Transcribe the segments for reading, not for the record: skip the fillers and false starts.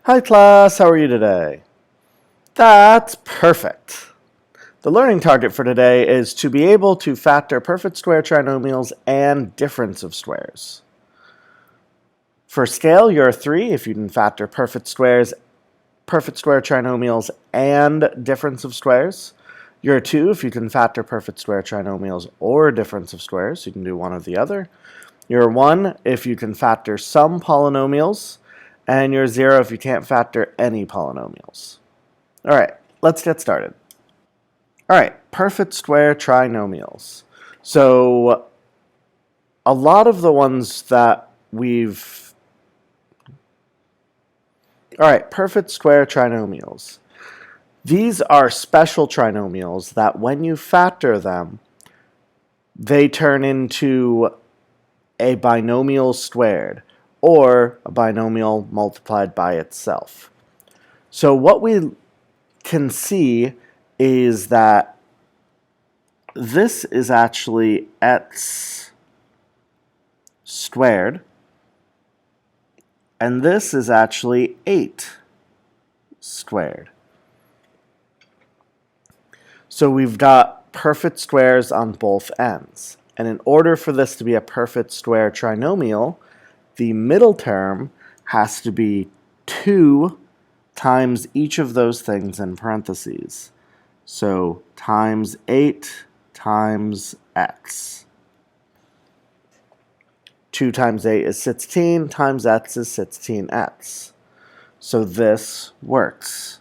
Hi class, how are you today? That's perfect. The learning target for today is to be able to factor perfect square trinomials and difference of squares. For scale, you're 3 if you can factor perfect square trinomials and difference of squares. You're 2 if you can factor perfect square trinomials or difference of squares. You can do one or the other. You're 1 if you can factor some polynomials. And you're 0 if you can't factor any polynomials. All right, let's get started. All right, perfect square trinomials. So a lot of the ones that we've... All right, perfect square trinomials. These are special trinomials that when you factor them, they turn into a binomial squared, or a binomial multiplied by itself. So what we can see is that this is actually x squared, and this is actually 8 squared. So we've got perfect squares on both ends. And in order for this to be a perfect square trinomial, the middle term has to be 2 times each of those things in parentheses. So times 8 times x. 2 times 8 is 16, times x is 16x. So this works.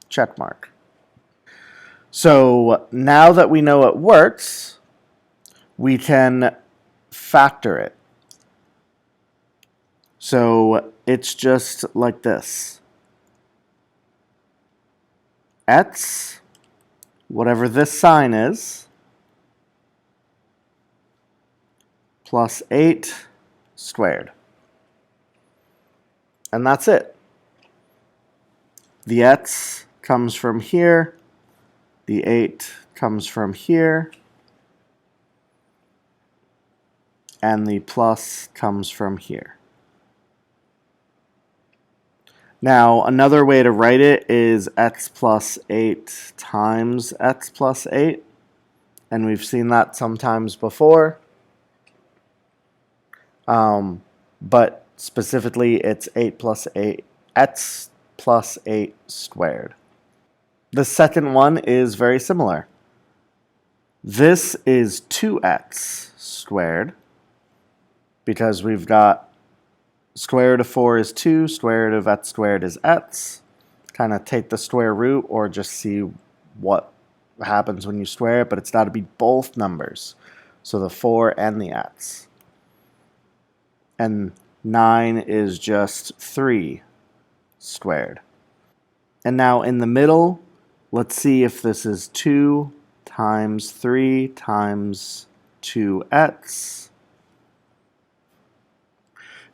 Check mark. So now that we know it works, we can factor it. So it's just like this. X, whatever this sign is, plus 8 squared. And that's it. The x comes from here, the 8 comes from here, and the plus comes from here. Now, another way to write it is x plus 8 times x plus 8, and we've seen that sometimes before. But specifically, it's 8 plus 8, x plus 8 squared. The second one is very similar. This is 2x squared, because we've got square root of 4 is 2, square root of x squared is x. Kind of take the square root or just see what happens when you square it, but it's got to be both numbers. So the 4 and the x. And 9 is just 3 squared. And now in the middle, let's see if this is 2 times 3 times 2x.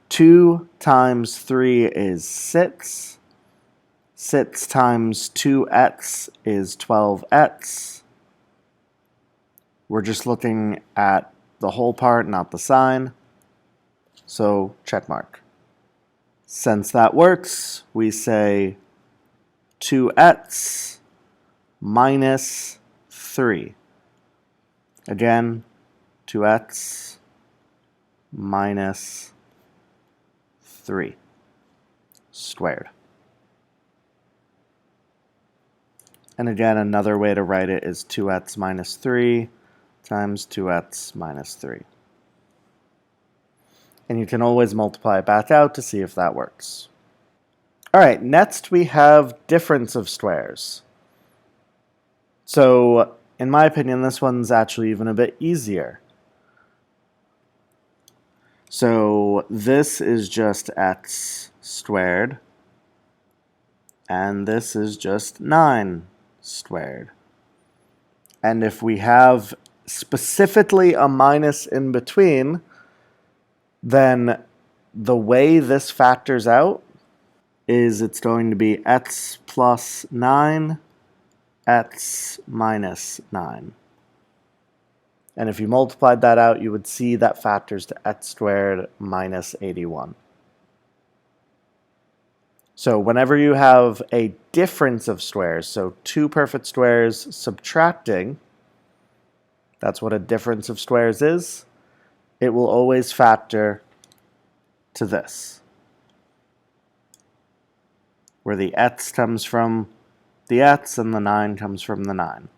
2 times 3 is 6. 6 times 2x is 12x. We're just looking at the whole part, not the sign. So check mark. Since that works, we say 2x minus 3. Again, 2x minus 3 squared. And again, another way to write it is 2x minus 3 times 2x minus 3. And you can always multiply it back out to see if that works. All right, next we have difference of squares. So, in my opinion, this one's actually even a bit easier. So, this is just x squared, and this is just 9 squared. And if we have specifically a minus in between, then the way this factors out is it's going to be x plus 9, x minus 9. And if you multiplied that out, you would see that factors to x squared minus 81. So whenever you have a difference of squares, so two perfect squares subtracting, that's what a difference of squares is, it will always factor to this, where the x comes from the x and the 9 comes from the 9.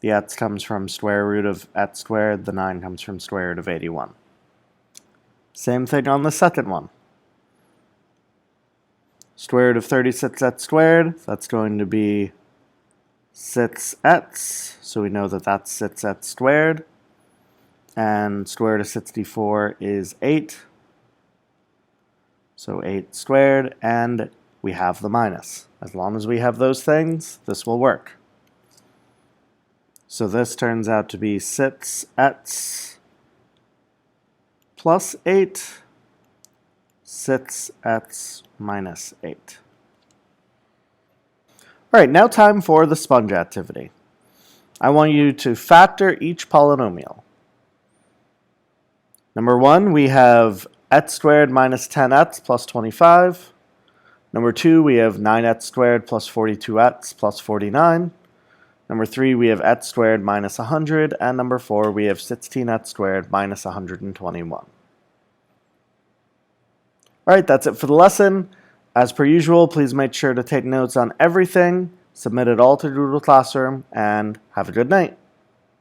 The x comes from square root of x squared, the 9 comes from square root of 81. Same thing on the second one. Square root of 36x squared, that's going to be 6x, so we know that that's 6x squared. And square root of 64 is 8, so 8 squared, and we have the minus. As long as we have those things, this will work. So this turns out to be 6x plus 8, 6x minus 8. All right, now time for the sponge activity. I want you to factor each polynomial. Number 1, we have x squared minus 10x plus 25. Number 2, we have 9x squared plus 42x plus 49. Number 3, we have x squared minus 100. And number 4, we have 16x squared minus 121. All right, that's it for the lesson. As per usual, please make sure to take notes on everything, submit it all to Google Classroom, and have a good night.